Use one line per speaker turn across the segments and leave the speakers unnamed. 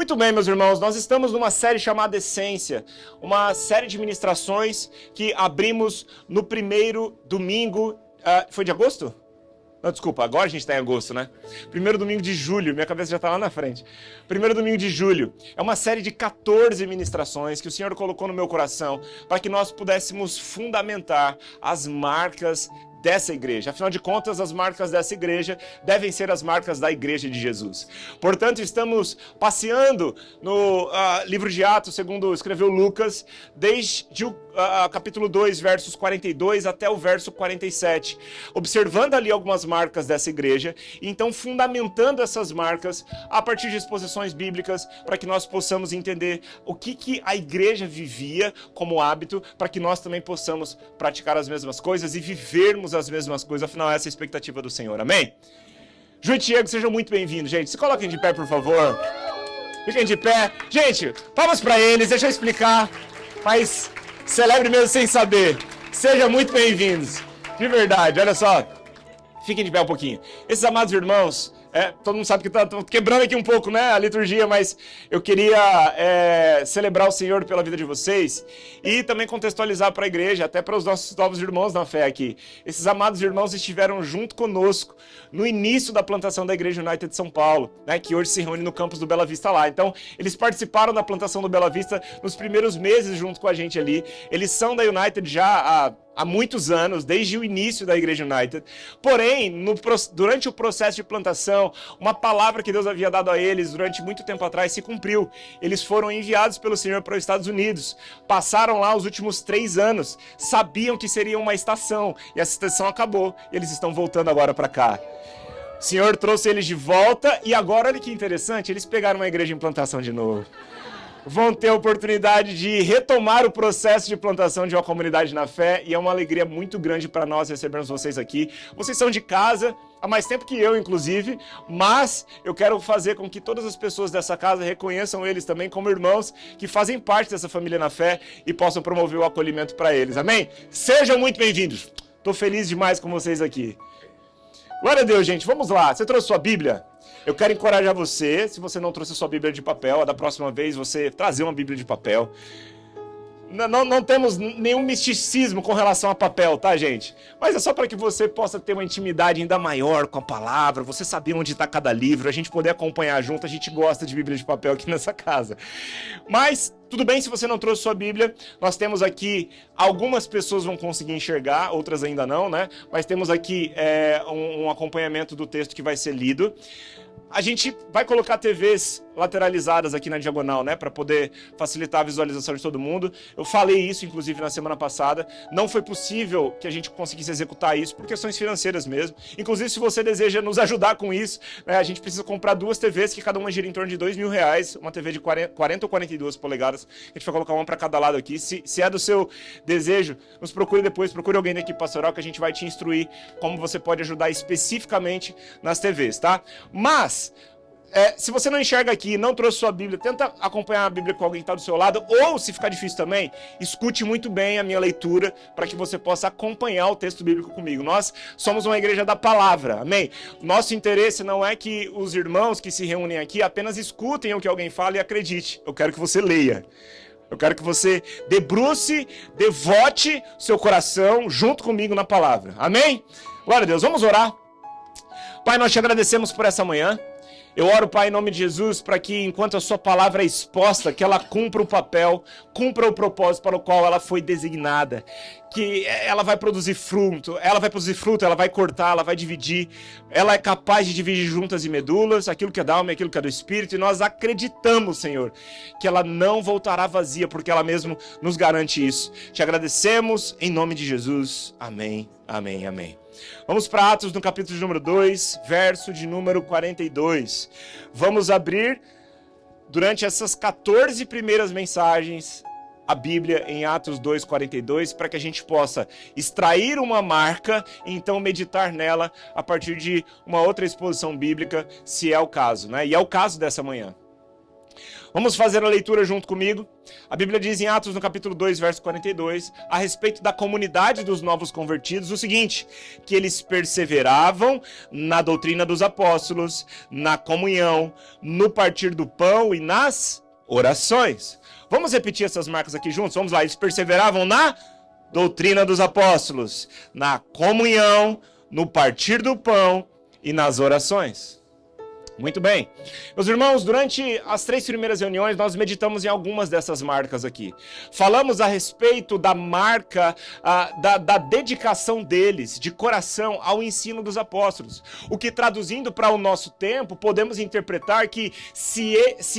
Muito bem, meus irmãos, nós estamos numa série chamada Essência, uma série de ministrações que abrimos no primeiro domingo, foi de agosto? Não, desculpa, agora a gente está em agosto, né? Primeiro domingo de julho, minha cabeça já está lá na frente. Primeiro domingo de julho. É uma série de 14 ministrações que o Senhor colocou no meu coração para que nós pudéssemos fundamentar as marcas dessa igreja. Afinal de contas, as marcas dessa igreja devem ser as marcas da igreja de Jesus. Portanto, estamos passeando no livro de Atos, segundo escreveu Lucas, desde o capítulo 2, versos 42 até o verso 47, observando ali algumas marcas dessa igreja, e então fundamentando essas marcas a partir de exposições bíblicas, para que nós possamos entender o que a igreja vivia como hábito, para que nós também possamos praticar as mesmas coisas e vivermos as mesmas coisas. Afinal, essa é a expectativa do Senhor. Amém? Ju e Diego, sejam muito bem-vindos, gente. Se coloquem de pé, por favor. Fiquem de pé. Gente, palmas para eles, deixa eu explicar. Mas celebre mesmo sem saber. Sejam muito bem-vindos. De verdade, olha só. Fiquem de pé um pouquinho. Esses amados irmãos, todo mundo sabe que tá quebrando aqui um pouco, né, a liturgia, mas eu queria celebrar o Senhor pela vida de vocês e também contextualizar para a igreja, até para os nossos novos irmãos na fé aqui. Esses amados irmãos estiveram junto conosco no início da plantação da Igreja United de São Paulo, né, que hoje se reúne no campus do Bela Vista lá. Então, eles participaram da plantação do Bela Vista nos primeiros meses junto com a gente ali. Eles são da United já há muitos anos, desde o início da Igreja United. Porém, durante o processo de plantação, uma palavra que Deus havia dado a eles durante muito tempo atrás se cumpriu. Eles foram enviados pelo Senhor para os Estados Unidos. Passaram lá os últimos 3 anos. Sabiam que seria uma estação. E essa estação acabou. E eles estão voltando agora para cá. O Senhor trouxe eles de volta. E agora, olha que interessante, eles pegaram uma igreja em plantação de novo. Vão ter a oportunidade de retomar o processo de plantação de uma comunidade na fé, e é uma alegria muito grande para nós recebermos vocês aqui. Vocês são de casa há mais tempo que eu, inclusive, mas eu quero fazer com que todas as pessoas dessa casa reconheçam eles também como irmãos que fazem parte dessa família na fé e possam promover o acolhimento para eles. Amém? Sejam muito bem-vindos. Estou feliz demais com vocês aqui. Glória a Deus, gente. Vamos lá. Você trouxe sua Bíblia? Eu quero encorajar você, se você não trouxe sua Bíblia de papel, da próxima vez você trazer uma Bíblia de papel. Não temos nenhum misticismo com relação a papel, tá, gente? Mas é só para que você possa ter uma intimidade ainda maior com a palavra, você saber onde está cada livro, a gente poder acompanhar junto. A gente gosta de Bíblia de papel aqui nessa casa. Mas tudo bem se você não trouxe sua Bíblia, nós temos aqui, algumas pessoas vão conseguir enxergar, outras ainda não, né? Mas temos aqui um acompanhamento do texto que vai ser lido. A gente vai colocar TVs lateralizadas aqui na diagonal, né, para poder facilitar a visualização de todo mundo. Eu falei isso, inclusive, na semana passada. Não foi possível que a gente conseguisse executar isso por questões financeiras mesmo. Inclusive, se você deseja nos ajudar com isso, né, a gente precisa comprar 2 TVs, que cada uma gira em torno de R$2.000, uma TV de 40 ou 42 polegadas. A gente vai colocar uma para cada lado aqui. Se é do seu desejo, nos procure depois, procure alguém da equipe pastoral que a gente vai te instruir como você pode ajudar especificamente nas TVs, tá? Mas se você não enxerga aqui, não trouxe sua Bíblia, tenta acompanhar a Bíblia com alguém que está do seu lado, ou se ficar difícil também, escute muito bem a minha leitura para que você possa acompanhar o texto bíblico comigo. Nós somos uma igreja da palavra, amém? Nosso interesse não é que os irmãos que se reúnem aqui apenas escutem o que alguém fala e acredite. Eu quero que você leia. Eu quero que você debruce, devote seu coração junto comigo na palavra. Amém? Glória a Deus. Vamos orar. Pai, nós te agradecemos por essa manhã. Eu oro, Pai, em nome de Jesus, para que enquanto a sua palavra é exposta, que ela cumpra o papel, cumpra o propósito para o qual ela foi designada, que ela vai produzir fruto, ela vai cortar, ela vai dividir, ela é capaz de dividir juntas e medulas, aquilo que é da alma e aquilo que é do espírito, e nós acreditamos, Senhor, que ela não voltará vazia, porque ela mesmo nos garante isso. Te agradecemos, em nome de Jesus. Amém, amém, amém. Vamos para Atos no capítulo de número 2, verso de número 42. Vamos abrir, durante essas 14 primeiras mensagens, a Bíblia em Atos 2, 42, para que a gente possa extrair uma marca e então meditar nela a partir de uma outra exposição bíblica, se é o caso, né? E é o caso dessa manhã. Vamos fazer a leitura junto comigo. A Bíblia diz em Atos, no capítulo 2, verso 42, a respeito da comunidade dos novos convertidos, o seguinte, que eles perseveravam na doutrina dos apóstolos, na comunhão, no partir do pão e nas orações. Vamos repetir essas marcas aqui juntos? Vamos lá, eles perseveravam na doutrina dos apóstolos, na comunhão, no partir do pão e nas orações. Muito bem. Meus irmãos, durante as 3 primeiras reuniões, nós meditamos em algumas dessas marcas aqui. Falamos a respeito da marca, da dedicação deles, de coração, ao ensino dos apóstolos. O que, traduzindo para o nosso tempo, podemos interpretar que se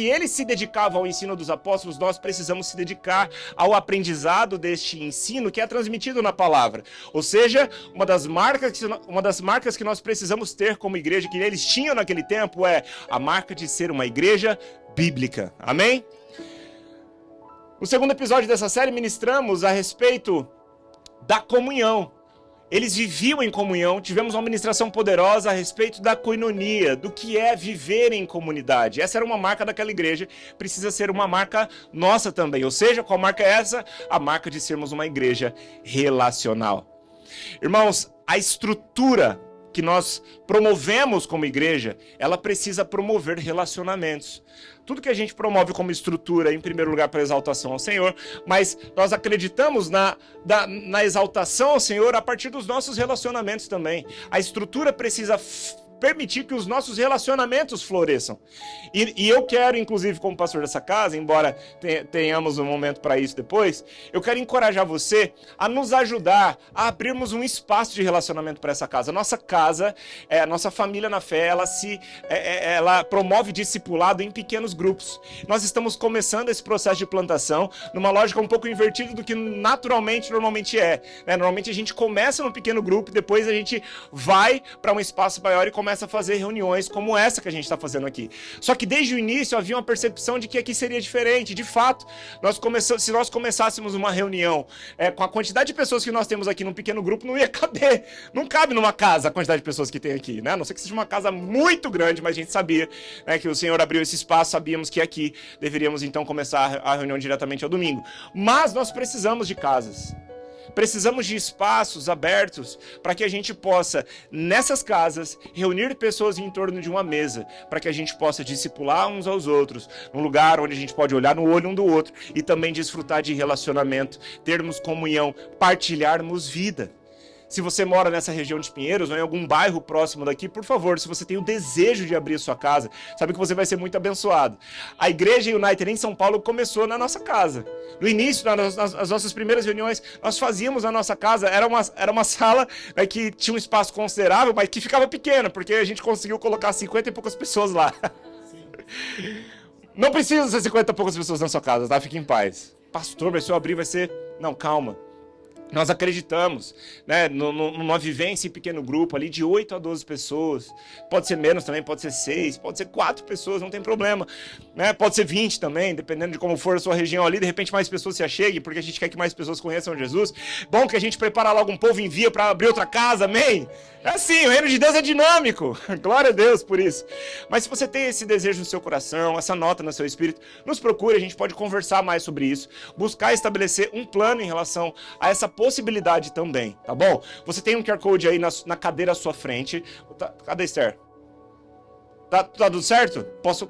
eles se dedicavam ao ensino dos apóstolos, nós precisamos se dedicar ao aprendizado deste ensino que é transmitido na palavra. Ou seja, uma das marcas que nós precisamos ter como igreja, que eles tinham naquele tempo, é a marca de ser uma igreja bíblica. Amém? No segundo episódio dessa série, ministramos a respeito da comunhão. Eles viviam em comunhão, tivemos uma ministração poderosa a respeito da koinonia, do que é viver em comunidade. Essa era uma marca daquela igreja, precisa ser uma marca nossa também. Ou seja, qual marca é essa? A marca de sermos uma igreja relacional. Irmãos, a estrutura que nós promovemos como igreja, ela precisa promover relacionamentos. Tudo que a gente promove como estrutura, em primeiro lugar, para exaltação ao Senhor, mas nós acreditamos na exaltação ao Senhor a partir dos nossos relacionamentos também. A estrutura precisa permitir que os nossos relacionamentos floresçam. E eu quero, inclusive, como pastor dessa casa, embora tenhamos um momento para isso depois, eu quero encorajar você a nos ajudar a abrirmos um espaço de relacionamento para essa casa. A nossa casa, a nossa família na fé, ela promove discipulado em pequenos grupos. Nós estamos começando esse processo de plantação numa lógica um pouco invertida do que normalmente é. Normalmente a gente começa num pequeno grupo, depois a gente vai para um espaço maior e começa a fazer reuniões como essa que a gente está fazendo aqui. Só que desde o início havia uma percepção de que aqui seria diferente. De fato, se nós começássemos uma reunião com a quantidade de pessoas que nós temos aqui num pequeno grupo, não ia caber. Não cabe numa casa a quantidade de pessoas que tem aqui, né? A não ser que seja uma casa muito grande, mas a gente sabia, né, que o Senhor abriu esse espaço, sabíamos que aqui deveríamos então começar a reunião diretamente ao domingo. Mas nós precisamos de casas. Precisamos de espaços abertos para que a gente possa, nessas casas, reunir pessoas em torno de uma mesa, para que a gente possa discipular uns aos outros, num lugar onde a gente pode olhar no olho um do outro e também desfrutar de relacionamento, termos comunhão, partilharmos vida. Se você mora nessa região de Pinheiros ou em algum bairro próximo daqui, por favor, se você tem o desejo de abrir a sua casa, sabe que você vai ser muito abençoado. A Igreja United em São Paulo começou na nossa casa. No início, nas nossas primeiras reuniões, nós fazíamos na nossa casa, era uma sala, né, que tinha um espaço considerável, mas que ficava pequena, porque a gente conseguiu colocar 50 e poucas pessoas lá. Não precisa ser 50 e poucas pessoas na sua casa, tá? Fique em paz. Pastor, mas se eu abrir vai ser... Não, calma. Nós acreditamos, né, numa vivência em pequeno grupo ali de 8 a 12 pessoas. Pode ser menos também, pode ser 6, pode ser 4 pessoas, não tem problema. Né? Pode ser 20 também, dependendo de como for a sua região ali. De repente mais pessoas se acheguem, porque a gente quer que mais pessoas conheçam Jesus. Bom que a gente prepara logo um povo e envia para abrir outra casa, amém? É assim, o reino de Deus é dinâmico. Glória a Deus por isso. Mas se você tem esse desejo no seu coração, essa nota no seu espírito, nos procure, a gente pode conversar mais sobre isso. Buscar estabelecer um plano em relação a essa possibilidade também, tá bom? Você tem um QR Code aí na cadeira à sua frente. Cadê a Esther? Tá tudo certo? Posso...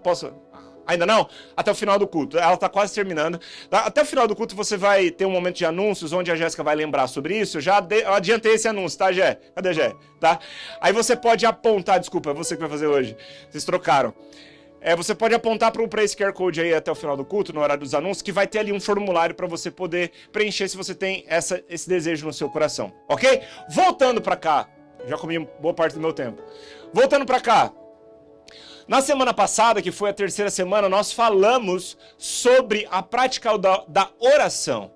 Ainda não? Até o final do culto. Ela está quase terminando. Até o final do culto você vai ter um momento de anúncios, onde a Jéssica vai lembrar sobre isso. Eu eu adiantei esse anúncio, tá, Jé? Cadê, Jé? Tá? Aí você pode apontar, desculpa, é você que vai fazer hoje. Vocês trocaram. Você pode apontar para esse QR Code aí até o final do culto, no horário dos anúncios, que vai ter ali um formulário para você poder preencher se você tem esse desejo no seu coração, ok? Voltando para cá, já comi boa parte do meu tempo. Voltando para cá, na semana passada, que foi a terceira semana, nós falamos sobre a prática da oração.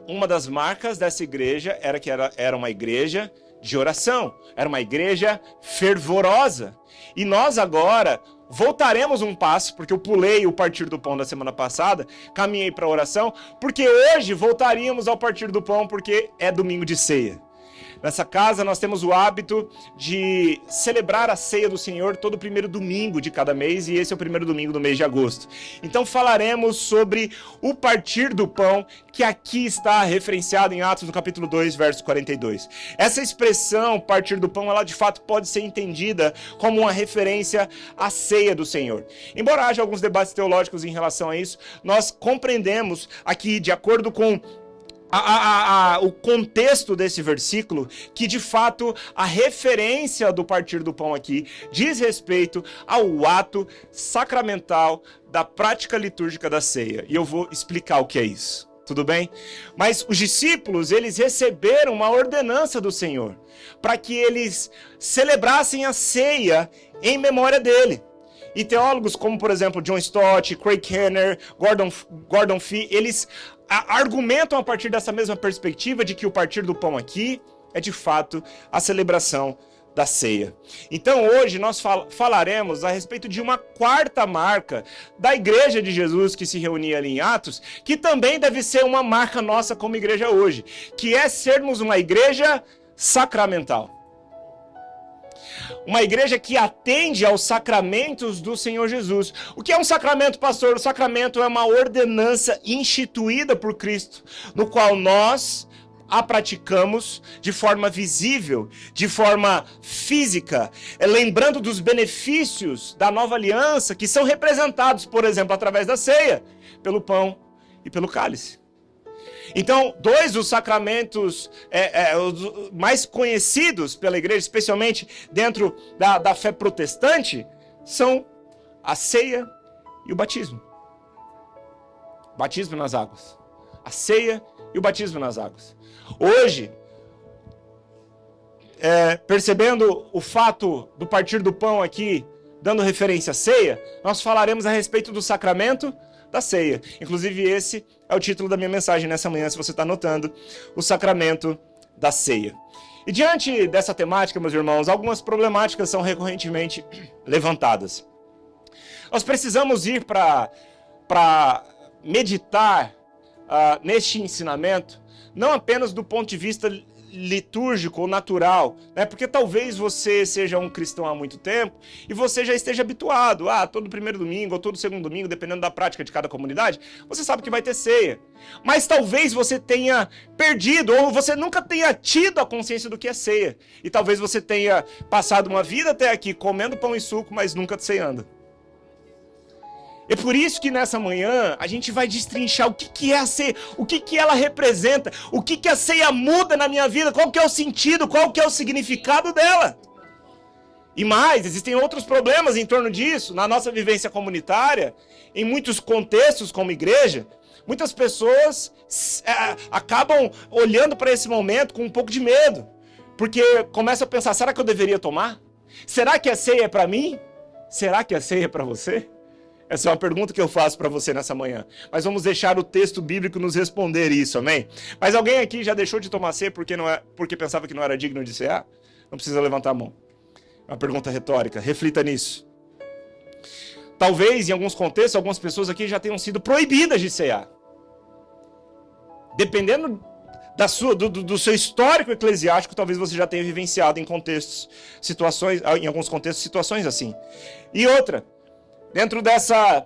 Uma das marcas dessa igreja era que era uma igreja de oração, era uma igreja fervorosa. E nós agora voltaremos um passo, porque eu pulei o partir do pão da semana passada, caminhei para a oração, porque hoje voltaríamos ao partir do pão, porque é domingo de ceia. Nessa casa nós temos o hábito de celebrar a ceia do Senhor todo primeiro domingo de cada mês, e esse é o primeiro domingo do mês de agosto. Então falaremos sobre o partir do pão, que aqui está referenciado em Atos no capítulo 2, verso 42. Essa expressão, partir do pão, ela de fato pode ser entendida como uma referência à ceia do Senhor. Embora haja alguns debates teológicos em relação a isso, nós compreendemos aqui, de acordo com o contexto desse versículo, que de fato a referência do partir do pão aqui diz respeito ao ato sacramental da prática litúrgica da ceia. E eu vou explicar o que é isso, tudo bem? Mas os discípulos, eles receberam uma ordenança do Senhor para que eles celebrassem a ceia em memória dele. E teólogos como, por exemplo, John Stott, Craig Kenner, Gordon Fee, eles argumentam a partir dessa mesma perspectiva de que o partir do pão aqui é de fato a celebração da ceia. Então hoje nós falaremos a respeito de uma quarta marca da Igreja de Jesus que se reunia ali em Atos, que também deve ser uma marca nossa como igreja hoje, que é sermos uma igreja sacramental. Uma igreja que atende aos sacramentos do Senhor Jesus. O que é um sacramento, pastor? O sacramento é uma ordenança instituída por Cristo, no qual nós a praticamos de forma visível, de forma física, lembrando dos benefícios da nova aliança, que são representados, por exemplo, através da ceia, pelo pão e pelo cálice. Então, dois dos sacramentos os mais conhecidos pela igreja, especialmente dentro da fé protestante, são a ceia e o batismo. Batismo nas águas. A ceia e o batismo nas águas. Hoje, percebendo o fato do partir do pão aqui, dando referência à ceia, nós falaremos a respeito do sacramento da ceia. Inclusive esse é o título da minha mensagem nessa manhã, se você está anotando, o sacramento da ceia. E diante dessa temática, meus irmãos, algumas problemáticas são recorrentemente levantadas. Nós precisamos ir para meditar neste ensinamento, não apenas do ponto de vista litúrgico ou natural, né? Porque talvez você seja um cristão há muito tempo e você já esteja habituado, todo primeiro domingo ou todo segundo domingo, dependendo da prática de cada comunidade, você sabe que vai ter ceia. Mas talvez você tenha perdido ou você nunca tenha tido a consciência do que é ceia. E talvez você tenha passado uma vida até aqui comendo pão e suco, mas nunca ceando. É por isso que nessa manhã a gente vai destrinchar o que é a ceia, o que ela representa, o que a ceia muda na minha vida, qual que é o sentido, qual que é o significado dela. E mais, existem outros problemas em torno disso. Na nossa vivência comunitária, em muitos contextos como igreja, muitas pessoas acabam olhando para esse momento com um pouco de medo, porque começam a pensar, será que eu deveria tomar? Será que a ceia é para mim? Será que a ceia é para você? Essa é uma pergunta que eu faço para você nessa manhã. Mas vamos deixar o texto bíblico nos responder isso, amém? Mas alguém aqui já deixou de tomar ceia porque pensava que não era digno de cear? Não precisa levantar a mão. É uma pergunta retórica. Reflita nisso. Talvez, em alguns contextos, algumas pessoas aqui já tenham sido proibidas de cear. Dependendo do seu histórico eclesiástico, talvez você já tenha vivenciado em alguns contextos, situações assim. E outra, dentro dessa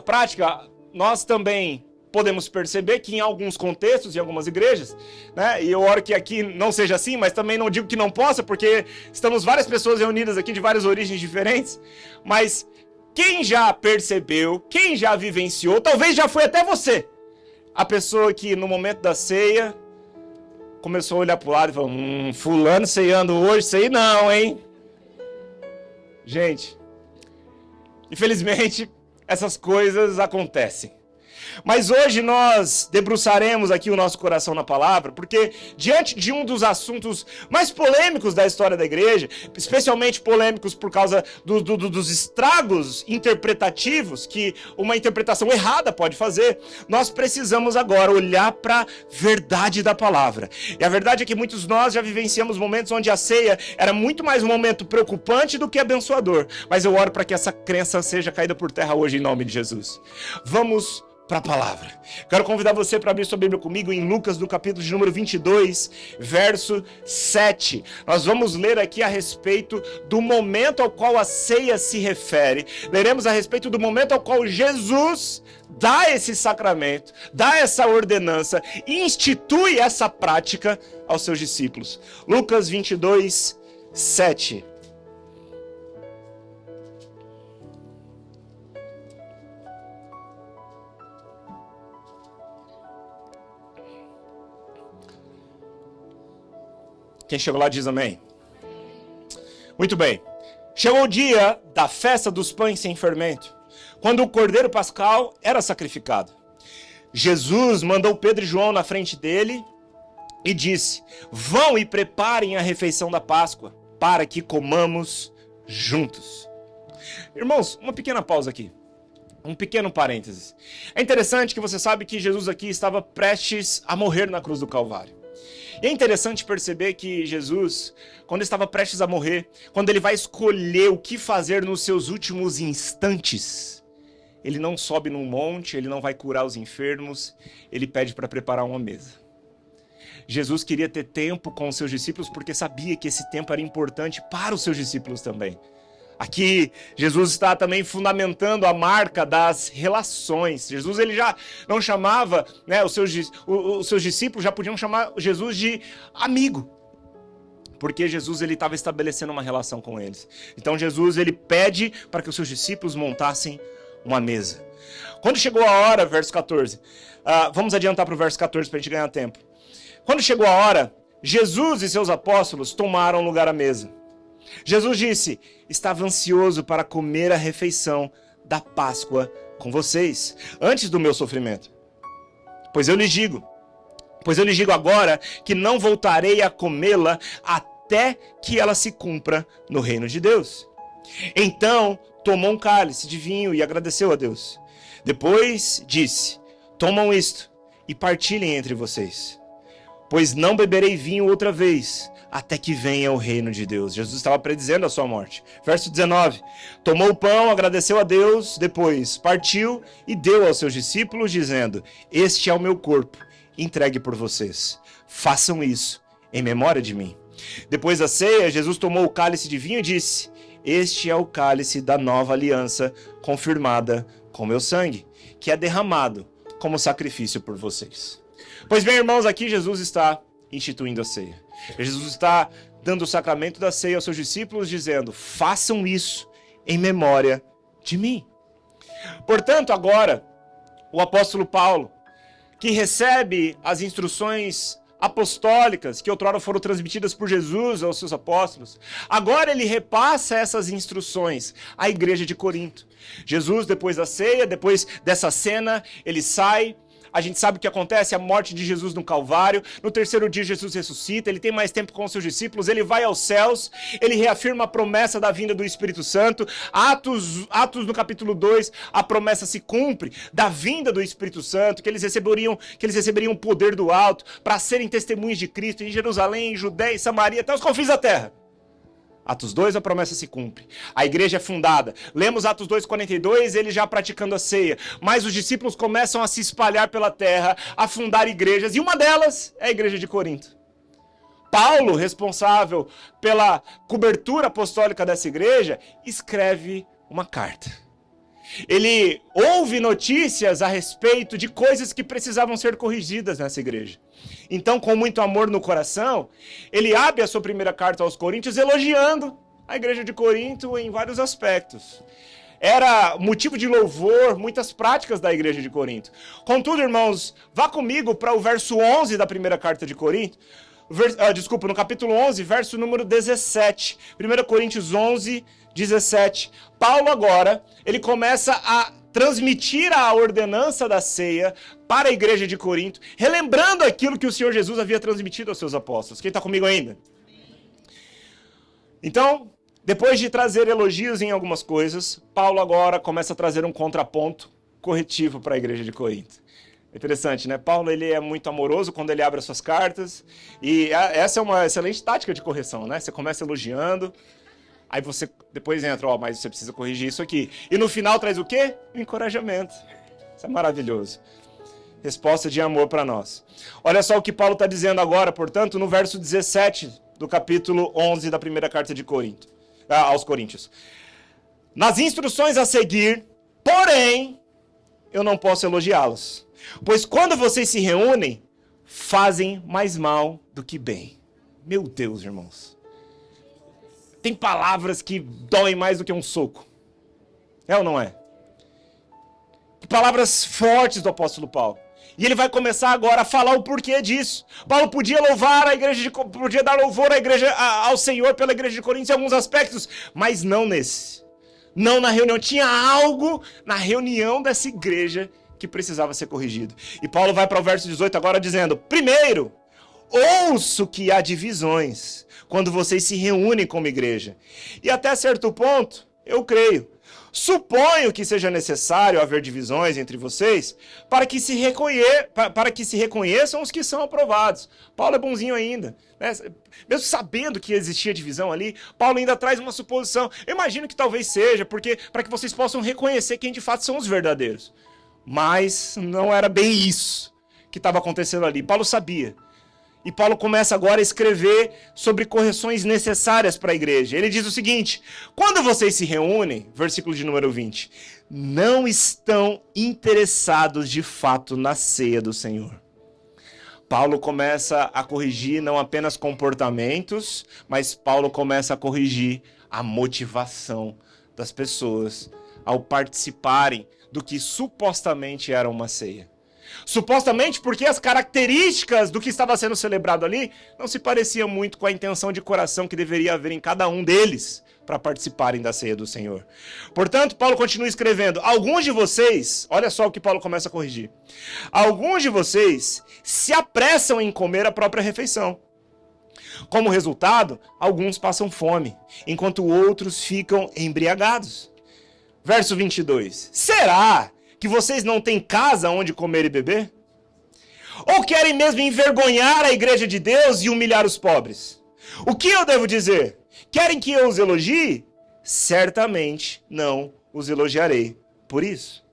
prática, nós também podemos perceber que em alguns contextos, em algumas igrejas, né, e eu oro que aqui não seja assim, mas também não digo que não possa, porque estamos várias pessoas reunidas aqui de várias origens diferentes, mas quem já percebeu, quem já vivenciou, talvez já foi até você, a pessoa que no momento da ceia começou a olhar para o lado e falou, fulano ceando hoje, sei não, hein? Gente, infelizmente, essas coisas acontecem. Mas hoje nós debruçaremos aqui o nosso coração na palavra, porque diante de um dos assuntos mais polêmicos da história da igreja, especialmente polêmicos por causa dos estragos interpretativos que uma interpretação errada pode fazer, nós precisamos agora olhar para a verdade da palavra. E a verdade é que muitos de nós já vivenciamos momentos onde a ceia era muito mais um momento preocupante do que abençoador. Mas eu oro para que essa crença seja caída por terra hoje em nome de Jesus. Vamos para a palavra. Quero convidar você para abrir sua Bíblia comigo em Lucas, no capítulo de número 22, verso 7. Nós vamos ler aqui a respeito do momento ao qual a ceia se refere. Leremos a respeito do momento ao qual Jesus dá esse sacramento, dá essa ordenança, institui essa prática aos seus discípulos. Lucas 22, 7. Quem chegou lá diz amém. Muito bem. Chegou o dia da festa dos pães sem fermento, quando o cordeiro pascal era sacrificado. Jesus mandou Pedro e João na frente dele e disse: vão e preparem a refeição da Páscoa, para que comamos juntos. Irmãos, uma pequena pausa aqui. Um pequeno parênteses. É interessante que você sabe que Jesus aqui estava prestes a morrer na cruz do Calvário. E é interessante perceber que Jesus, quando estava prestes a morrer, quando ele vai escolher o que fazer nos seus últimos instantes, ele não sobe num monte, ele não vai curar os enfermos, ele pede para preparar uma mesa. Jesus queria ter tempo com os seus discípulos porque sabia que esse tempo era importante para os seus discípulos também. Aqui, Jesus está também fundamentando a marca das relações. Jesus ele já não chamava, né, os seus discípulos já podiam chamar Jesus de amigo, porque Jesus ele estava estabelecendo uma relação com eles. Então Jesus ele pede para que os seus discípulos montassem uma mesa. Quando chegou a hora, verso 14, vamos adiantar para o verso 14 para a gente ganhar tempo. Quando chegou a hora, Jesus e seus apóstolos tomaram lugar à mesa. Jesus disse: estava ansioso para comer a refeição da Páscoa com vocês, antes do meu sofrimento. Pois eu lhes digo agora que não voltarei a comê-la até que ela se cumpra no reino de Deus. Então tomou um cálice de vinho e agradeceu a Deus. Depois disse: tomam isto e partilhem entre vocês, pois não beberei vinho outra vez, até que venha o reino de Deus. Jesus estava predizendo a sua morte. Verso 19. Tomou o pão, agradeceu a Deus, depois partiu e deu aos seus discípulos, dizendo: este é o meu corpo, entregue por vocês. Façam isso em memória de mim. Depois da ceia, Jesus tomou o cálice de vinho e disse: este é o cálice da nova aliança, confirmada com meu sangue, que é derramado como sacrifício por vocês. Pois bem, irmãos, aqui Jesus está instituindo a ceia. Jesus está dando o sacramento da ceia aos seus discípulos, dizendo: façam isso em memória de mim. Portanto, agora, o apóstolo Paulo, que recebe as instruções apostólicas que outrora foram transmitidas por Jesus aos seus apóstolos, agora ele repassa essas instruções à igreja de Corinto. Jesus, depois da ceia, depois dessa cena, ele sai. A gente sabe o que acontece, a morte de Jesus no Calvário. No terceiro dia, Jesus ressuscita, ele tem mais tempo com os seus discípulos, ele vai aos céus, ele reafirma a promessa da vinda do Espírito Santo. Atos no capítulo 2, a promessa se cumpre da vinda do Espírito Santo, que eles receberiam o poder do alto para serem testemunhas de Cristo em Jerusalém, em Judéia e Samaria, até os confins da terra. Atos 2, a promessa se cumpre. A igreja é fundada. Lemos Atos 2:42, ele já praticando a ceia. Mas os discípulos começam a se espalhar pela terra, a fundar igrejas. E uma delas é a igreja de Corinto. Paulo, responsável pela cobertura apostólica dessa igreja, escreve uma carta. Ele ouve notícias a respeito de coisas que precisavam ser corrigidas nessa igreja. Então, com muito amor no coração, ele abre a sua primeira carta aos Coríntios elogiando a igreja de Corinto em vários aspectos. Era motivo de louvor muitas práticas da igreja de Corinto. Contudo, irmãos, vá comigo para o verso 11 da primeira carta de Corinto. No capítulo 11, verso número 17. 1 Coríntios 11, 17. Paulo agora, ele começa a transmitir a ordenança da ceia para a igreja de Corinto, relembrando aquilo que o Senhor Jesus havia transmitido aos seus apóstolos. Quem está comigo ainda? Então, depois de trazer elogios em algumas coisas, Paulo agora começa a trazer um contraponto corretivo para a igreja de Corinto. É interessante, né? Paulo ele é muito amoroso quando ele abre as suas cartas, e essa é uma excelente tática de correção, né? Você começa elogiando, aí você depois entra, mas você precisa corrigir isso aqui. E no final traz o quê? O encorajamento. Isso é maravilhoso. Resposta de amor para nós. Olha só o que Paulo está dizendo agora, portanto, no verso 17 do capítulo 11 da primeira carta de Corinto, aos Coríntios. Nas instruções a seguir, porém, eu não posso elogiá-los. Pois quando vocês se reúnem, fazem mais mal do que bem. Meu Deus, irmãos. Tem palavras que doem mais do que um soco. É ou não é? Palavras fortes do apóstolo Paulo. E ele vai começar agora a falar o porquê disso. Paulo podia louvar a igreja, podia dar louvor à igreja, ao Senhor pela igreja de Corinto em alguns aspectos, mas não nesse. Não na reunião. Tinha algo na reunião dessa igreja que precisava ser corrigido. E Paulo vai para o verso 18 agora dizendo: primeiro, ouço que há divisões quando vocês se reúnem como igreja. E até certo ponto, eu creio. Suponho que seja necessário haver divisões entre vocês para que se reconheçam os que são aprovados. Paulo é bonzinho ainda, né? Mesmo sabendo que existia divisão ali, Paulo ainda traz uma suposição. Eu imagino que talvez seja porque para que vocês possam reconhecer quem de fato são os verdadeiros. Mas não era bem isso que estava acontecendo ali. Paulo sabia. E Paulo começa agora a escrever sobre correções necessárias para a igreja. Ele diz o seguinte: quando vocês se reúnem, versículo de número 20, não estão interessados de fato na ceia do Senhor. Paulo começa a corrigir não apenas comportamentos, mas Paulo começa a corrigir a motivação das pessoas ao participarem do que supostamente era uma ceia. Supostamente porque as características do que estava sendo celebrado ali não se pareciam muito com a intenção de coração que deveria haver em cada um deles para participarem da ceia do Senhor. Portanto, Paulo continua escrevendo: alguns de vocês, olha só o que Paulo começa a corrigir, alguns de vocês se apressam em comer a própria refeição. Como resultado, alguns passam fome, enquanto outros ficam embriagados. Verso 22. Será que vocês não têm casa onde comer e beber? Ou querem mesmo envergonhar a igreja de Deus e humilhar os pobres? O que eu devo dizer? Querem que eu os elogie? Certamente não os elogiarei por isso.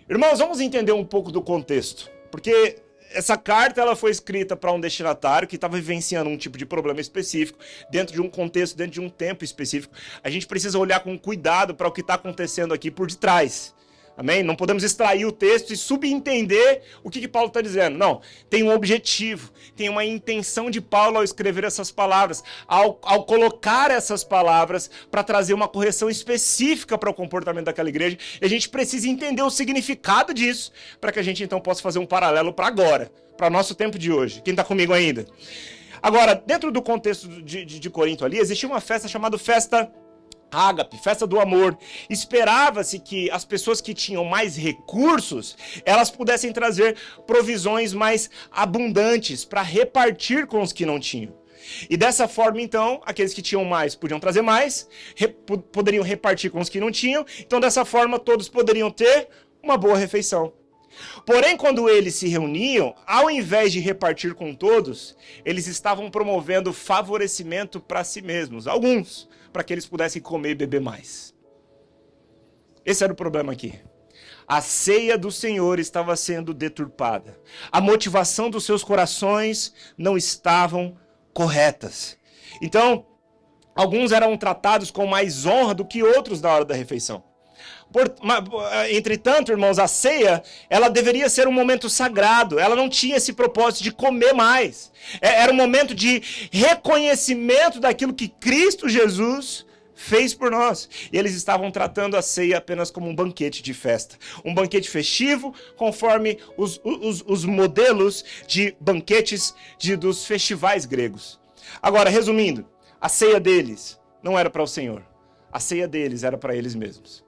Irmãos, vamos entender um pouco do contexto, porque essa carta ela foi escrita para um destinatário que estava vivenciando um tipo de problema específico, dentro de um contexto, dentro de um tempo específico. A gente precisa olhar com cuidado para o que está acontecendo aqui por detrás. Amém? Não podemos extrair o texto e subentender o que Paulo está dizendo. Não, tem um objetivo, tem uma intenção de Paulo ao escrever essas palavras, ao colocar essas palavras para trazer uma correção específica para o comportamento daquela igreja. E a gente precisa entender o significado disso, para que a gente então possa fazer um paralelo para agora, para o nosso tempo de hoje. Quem está comigo ainda? Agora, dentro do contexto de Corinto ali, existia uma festa chamada Festa Ágape, festa do amor. Esperava-se que as pessoas que tinham mais recursos, elas pudessem trazer provisões mais abundantes para repartir com os que não tinham. E dessa forma, então, aqueles que tinham mais podiam trazer mais, poderiam repartir com os que não tinham. Então, dessa forma, todos poderiam ter uma boa refeição. Porém, quando eles se reuniam, ao invés de repartir com todos, eles estavam promovendo favorecimento para si mesmos, alguns, para que eles pudessem comer e beber mais. Esse era o problema aqui. A ceia do Senhor estava sendo deturpada. A motivação dos seus corações não estavam corretas. Então, alguns eram tratados com mais honra do que outros na hora da refeição. Entretanto, irmãos, a ceia, ela deveria ser um momento sagrado. Ela não tinha esse propósito de comer mais. Era um momento de reconhecimento daquilo que Cristo Jesus fez por nós. E eles estavam tratando a ceia apenas como um banquete de festa. Um banquete festivo, conforme os modelos de banquetes dos festivais gregos. Agora, resumindo, a ceia deles não era para o Senhor. A ceia deles era para eles mesmos.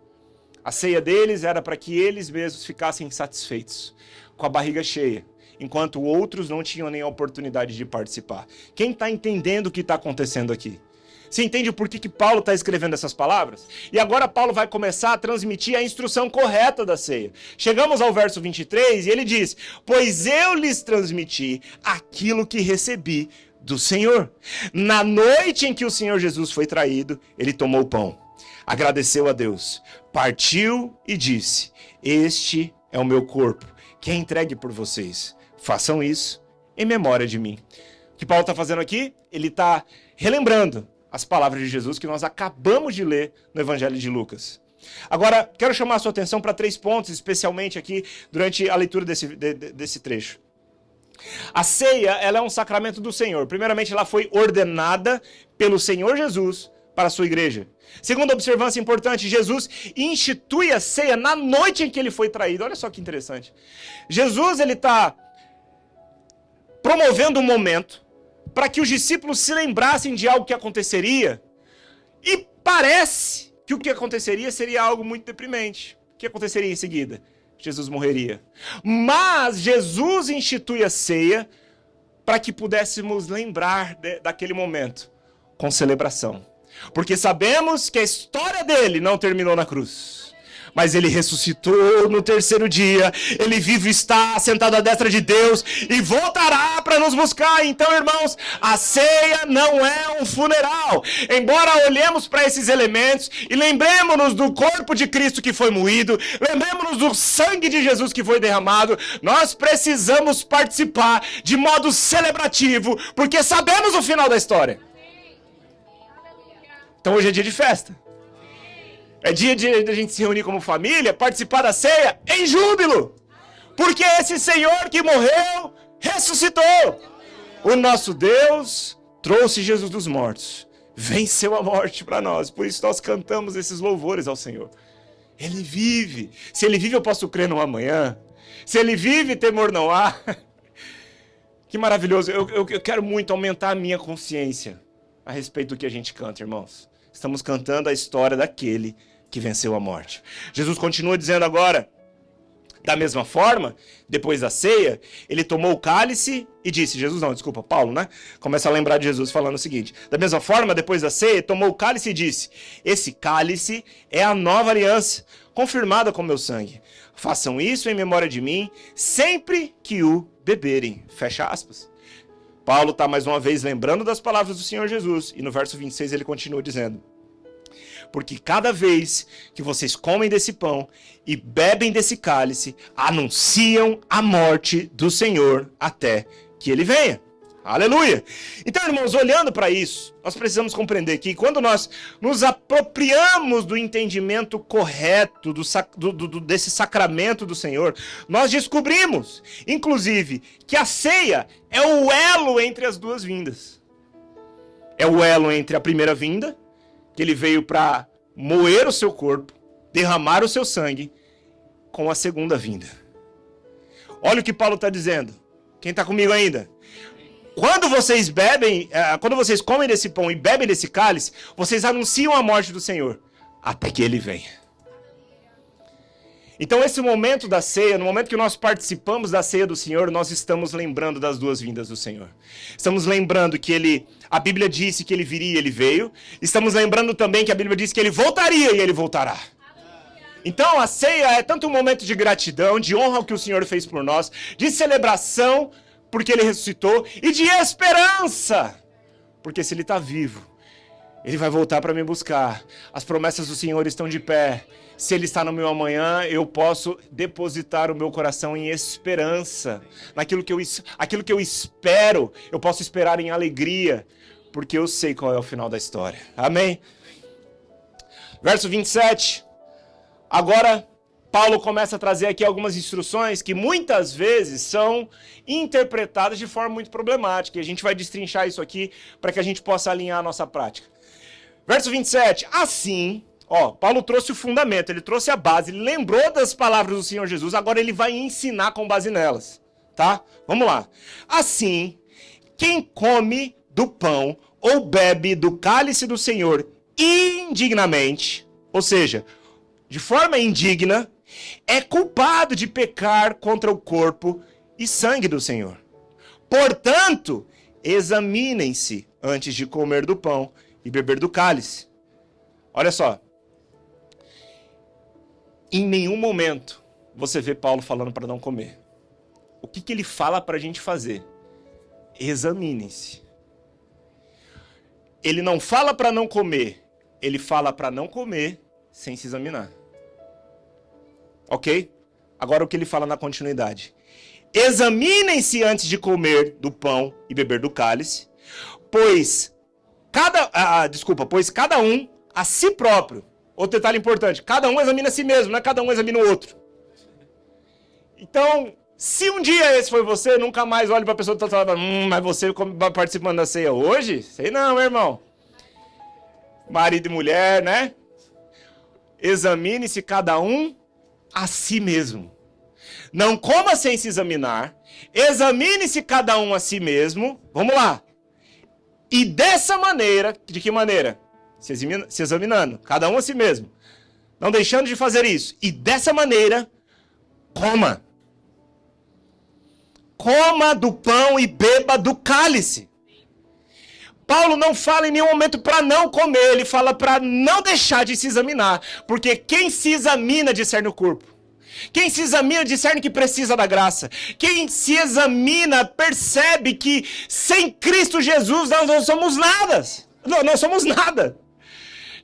A ceia deles era para que eles mesmos ficassem satisfeitos, com a barriga cheia, enquanto outros não tinham nem a oportunidade de participar. Quem está entendendo o que está acontecendo aqui? Você entende o porquê que Paulo está escrevendo essas palavras? E agora Paulo vai começar a transmitir a instrução correta da ceia. Chegamos ao verso 23 e ele diz: pois eu lhes transmiti aquilo que recebi do Senhor. Na noite em que o Senhor Jesus foi traído, ele tomou o pão, agradeceu a Deus, partiu e disse: este é o meu corpo, que é entregue por vocês. Façam isso em memória de mim. O que Paulo está fazendo aqui? Ele está relembrando as palavras de Jesus que nós acabamos de ler no Evangelho de Lucas. Agora, quero chamar a sua atenção para 3 pontos, especialmente aqui durante a leitura desse trecho. A ceia, ela é um sacramento do Senhor. Primeiramente, ela foi ordenada pelo Senhor Jesus para a sua igreja. Segunda observância importante, Jesus institui a ceia na noite em que ele foi traído. Olha só que interessante. Jesus, ele está promovendo um momento para que os discípulos se lembrassem de algo que aconteceria. E parece que o que aconteceria seria algo muito deprimente. O que aconteceria em seguida? Jesus morreria. Mas Jesus institui a ceia para que pudéssemos lembrar daquele momento com celebração. Porque sabemos que a história dele não terminou na cruz. Mas ele ressuscitou no 3º dia, ele vivo está, sentado à destra de Deus, e voltará para nos buscar. Então, irmãos, a ceia não é um funeral. Embora olhemos para esses elementos e lembremos-nos do corpo de Cristo que foi moído, lembremos-nos do sangue de Jesus que foi derramado, nós precisamos participar de modo celebrativo, porque sabemos o final da história. Então hoje é dia de festa. É dia de a gente se reunir como família, participar da ceia em júbilo. Porque esse Senhor que morreu, ressuscitou. O nosso Deus trouxe Jesus dos mortos. Venceu a morte para nós. Por isso nós cantamos esses louvores ao Senhor. Ele vive. Se Ele vive, eu posso crer no amanhã. Se Ele vive, temor não há. Que maravilhoso. Eu quero muito aumentar a minha consciência a respeito do que a gente canta, irmãos. Estamos cantando a história daquele que venceu a morte. Jesus continua dizendo agora, da mesma forma, depois da ceia, ele tomou o cálice e disse, Paulo, né? Começa a lembrar de Jesus falando o seguinte, da mesma forma, depois da ceia, tomou o cálice e disse, esse cálice é a nova aliança, confirmada com meu sangue. Façam isso em memória de mim, sempre que o beberem. Fecha aspas. Paulo está mais uma vez lembrando das palavras do Senhor Jesus, e no verso 26 ele continua dizendo, porque cada vez que vocês comem desse pão e bebem desse cálice, anunciam a morte do Senhor até que ele venha. Aleluia! Então, irmãos, olhando para isso, nós precisamos compreender que quando nós nos apropriamos do entendimento correto desse sacramento do Senhor, nós descobrimos, inclusive, que a ceia é o elo entre as duas vindas. É o elo entre a primeira vinda, que ele veio para moer o seu corpo, derramar o seu sangue, com a segunda vinda. Olha o que Paulo está dizendo. Quem está comigo ainda? Quando vocês comem desse pão e bebem desse cálice, vocês anunciam a morte do Senhor, até que ele venha. Então esse momento da ceia, no momento que nós participamos da ceia do Senhor, nós estamos lembrando das duas vindas do Senhor. Estamos lembrando que a Bíblia disse que ele viria e ele veio. Estamos lembrando também que a Bíblia disse que ele voltaria e ele voltará. Então a ceia é tanto um momento de gratidão, de honra ao que o Senhor fez por nós, de celebração, porque ele ressuscitou, e de esperança, porque se ele está vivo, ele vai voltar para me buscar. As promessas do Senhor estão de pé. Se ele está no meu amanhã, eu posso depositar o meu coração em esperança. Aquilo que eu espero, eu posso esperar em alegria, porque eu sei qual é o final da história. Amém? Verso 27. Agora, Paulo começa a trazer aqui algumas instruções que muitas vezes são interpretadas de forma muito problemática. E a gente vai destrinchar isso aqui para que a gente possa alinhar a nossa prática. Verso 27. Assim, Paulo trouxe o fundamento, ele trouxe a base, ele lembrou das palavras do Senhor Jesus, agora ele vai ensinar com base nelas. Tá? Vamos lá. Assim, quem come do pão ou bebe do cálice do Senhor indignamente, ou seja, de forma indigna, é culpado de pecar contra o corpo e sangue do Senhor. Portanto, examinem-se antes de comer do pão e beber do cálice. Olha só. Em nenhum momento você vê Paulo falando para não comer. O que ele fala para a gente fazer? Examinem-se. Ele não fala para não comer, ele fala para não comer sem se examinar. Ok? Agora o que ele fala na continuidade. Examinem-se antes de comer do pão e beber do cálice, pois cada um a si próprio. Outro detalhe importante, cada um examina a si mesmo, não é cada um examina o outro. Então, se um dia esse foi você, nunca mais olhe para a pessoa que está falando, mas você participando da ceia hoje? Sei não, meu irmão. Marido e mulher, né? Examine-se cada um a si mesmo. Não coma sem se examinar. Examine-se cada um a si mesmo. Vamos lá. E dessa maneira, de que maneira? Se examinando, cada um a si mesmo. Não deixando de fazer isso. E dessa maneira, coma. Coma do pão e beba do cálice. Paulo não fala em nenhum momento para não comer, ele fala para não deixar de se examinar. Porque quem se examina discerne o corpo. Quem se examina discerne que precisa da graça. Quem se examina percebe que sem Cristo Jesus nós não somos nada. Não somos nada.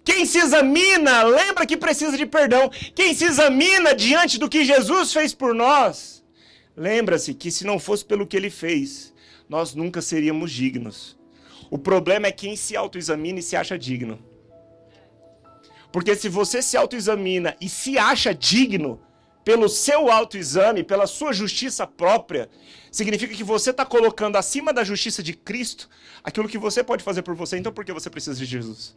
Quem se examina lembra que precisa de perdão. Quem se examina diante do que Jesus fez por nós, lembra-se que se não fosse pelo que ele fez, nós nunca seríamos dignos. O problema é quem se autoexamina e se acha digno. Porque se você se autoexamina e se acha digno, pelo seu autoexame, pela sua justiça própria, significa que você está colocando acima da justiça de Cristo aquilo que você pode fazer por você. Então por que você precisa de Jesus?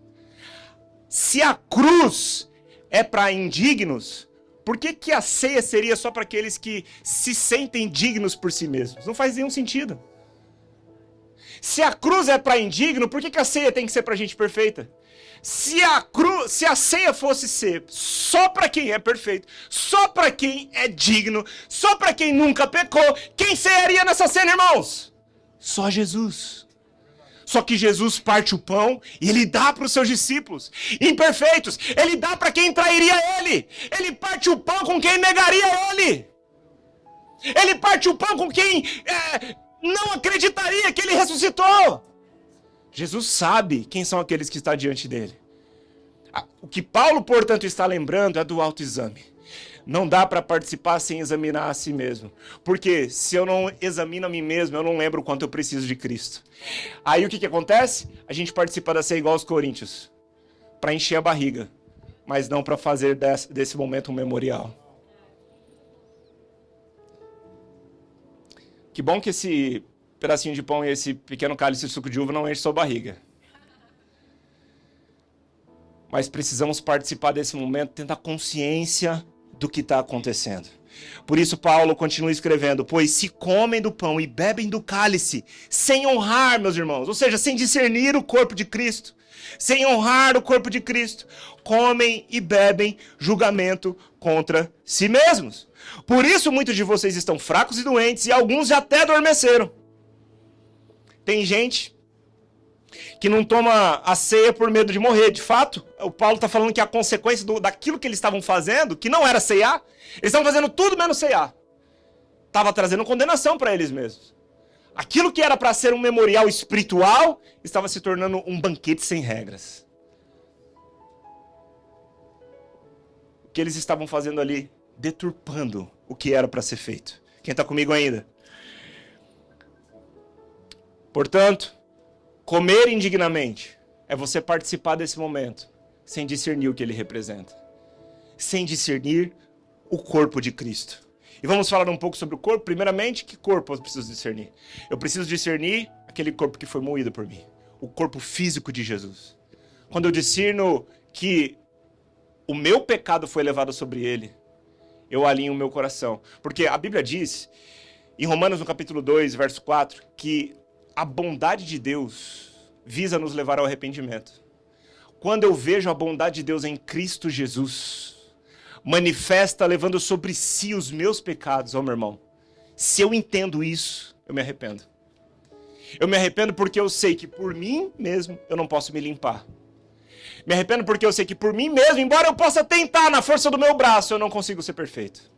Se a cruz é para indignos, por que a ceia seria só para aqueles que se sentem dignos por si mesmos? Não faz nenhum sentido. Se a cruz é para indigno, por que a ceia tem que ser para gente perfeita? Se a ceia fosse ser só para quem é perfeito, só para quem é digno, só para quem nunca pecou, quem cearia nessa cena, irmãos? Só Jesus. Só que Jesus parte o pão e ele dá para os seus discípulos imperfeitos. Ele dá para quem trairia ele. Ele parte o pão com quem negaria ele. Ele parte o pão com quem não acreditaria que ele ressuscitou. Jesus sabe quem são aqueles que estão diante dele. O que Paulo, portanto, está lembrando é do autoexame. Não dá para participar sem examinar a si mesmo. Porque se eu não examino a mim mesmo, eu não lembro o quanto eu preciso de Cristo. Aí o que acontece? A gente participa da ceia igual aos coríntios. Para encher a barriga. Mas não para fazer desse momento um memorial. Que bom que esse pedacinho de pão e esse pequeno cálice de suco de uva não enche sua barriga. Mas precisamos participar desse momento, tendo a consciência do que está acontecendo. Por isso Paulo continua escrevendo, pois se comem do pão e bebem do cálice, sem honrar, meus irmãos, ou seja, sem discernir o corpo de Cristo, sem honrar o corpo de Cristo, comem e bebem julgamento contra si mesmos. Por isso muitos de vocês estão fracos e doentes, e alguns já até adormeceram. Tem gente que não toma a ceia por medo de morrer. De fato, o Paulo está falando que a consequência daquilo que eles estavam fazendo, que não era ceiar, eles estavam fazendo tudo menos ceiar. Estava trazendo condenação para eles mesmos. Aquilo que era para ser um memorial espiritual, estava se tornando um banquete sem regras. O que eles estavam fazendo ali? Deturpando o que era para ser feito. Quem está comigo ainda? Portanto, comer indignamente é você participar desse momento sem discernir o que ele representa. Sem discernir o corpo de Cristo. E vamos falar um pouco sobre o corpo. Primeiramente, que corpo eu preciso discernir? Eu preciso discernir aquele corpo que foi moído por mim. O corpo físico de Jesus. Quando eu discerno que o meu pecado foi levado sobre ele, eu alinho o meu coração. Porque a Bíblia diz, em Romanos no capítulo 2, verso 4, que a bondade de Deus visa nos levar ao arrependimento. Quando eu vejo a bondade de Deus em Cristo Jesus, manifesta levando sobre si os meus pecados, meu irmão. Se eu entendo isso, eu me arrependo. Eu me arrependo porque eu sei que por mim mesmo eu não posso me limpar. Me arrependo porque eu sei que por mim mesmo, embora eu possa tentar na força do meu braço, eu não consigo ser perfeito.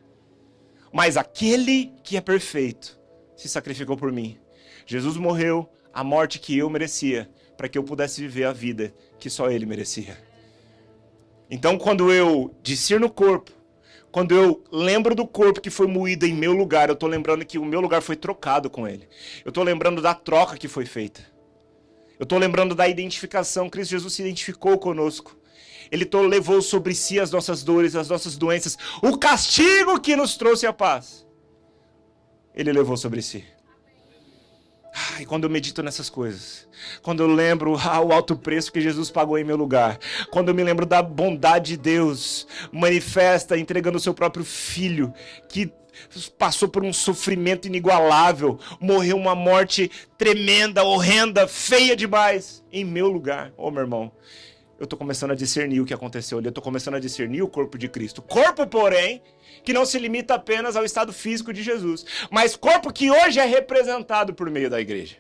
Mas aquele que é perfeito se sacrificou por mim. Jesus morreu a morte que eu merecia, para que eu pudesse viver a vida que só ele merecia. Então, quando eu discerno o corpo, Quando eu lembro do corpo que foi moído em meu lugar, eu estou lembrando que o meu lugar foi trocado com ele. Eu estou lembrando da troca que foi feita. Eu estou lembrando da identificação. Cristo Jesus se identificou conosco. Ele levou sobre si as nossas dores, as nossas doenças. O castigo que nos trouxe a paz, ele levou sobre si. E quando eu medito nessas coisas, quando eu lembro o alto preço que Jesus pagou em meu lugar, quando eu me lembro da bondade de Deus manifesta entregando o seu próprio filho, que passou por um sofrimento inigualável, morreu uma morte tremenda, horrenda, feia demais, em meu lugar. Meu irmão, eu estou começando a discernir o que aconteceu ali, eu estou começando a discernir o corpo de Cristo. Corpo, porém, que não se limita apenas ao estado físico de Jesus, mas corpo que hoje é representado por meio da igreja.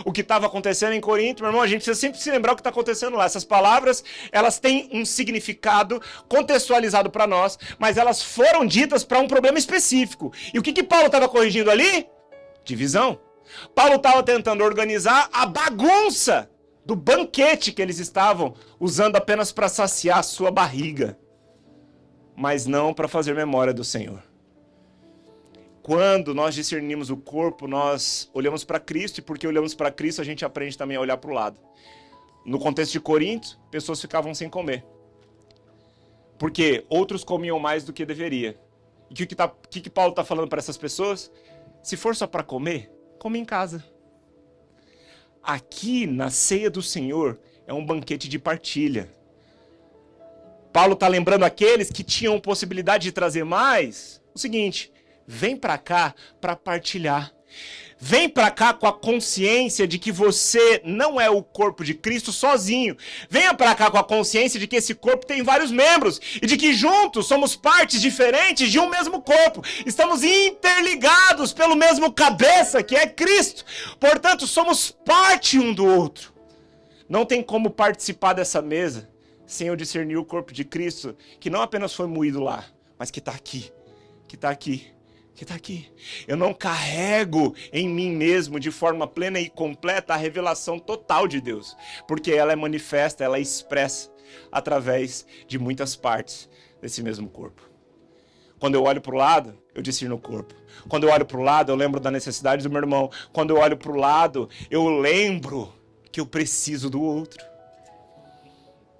O que estava acontecendo em Corinto, meu irmão, a gente precisa sempre se lembrar o que está acontecendo lá. Essas palavras, elas têm um significado contextualizado para nós, mas elas foram ditas para um problema específico. E o que Paulo estava corrigindo ali? Divisão. Paulo estava tentando organizar a bagunça do banquete que eles estavam usando apenas para saciar a sua barriga, mas não para fazer memória do Senhor. Quando nós discernimos o corpo, nós olhamos para Cristo, e porque olhamos para Cristo, a gente aprende também a olhar para o lado. No contexto de Corinto, pessoas ficavam sem comer, porque outros comiam mais do que deveria. E o que Paulo está falando para essas pessoas? Se for só para comer, come em casa. Aqui, na ceia do Senhor, é um banquete de partilha. Paulo está lembrando aqueles que tinham possibilidade de trazer mais, o seguinte: vem para cá para partilhar. Vem para cá com a consciência de que você não é o corpo de Cristo sozinho. Venha para cá com a consciência de que esse corpo tem vários membros e de que juntos somos partes diferentes de um mesmo corpo. Estamos interligados pelo mesmo cabeça, que é Cristo. Portanto, somos parte um do outro. Não tem como participar dessa mesa sem eu discernir o corpo de Cristo, que não apenas foi moído lá, mas que está aqui, que está aqui. Que está aqui. Eu não carrego em mim mesmo de forma plena e completa a revelação total de Deus, porque ela é manifesta, ela é expressa através de muitas partes desse mesmo corpo. Quando eu olho para o lado, eu discerno o corpo. Quando eu olho para o lado, eu lembro da necessidade do meu irmão. Quando eu olho para o lado, eu lembro que eu preciso do outro.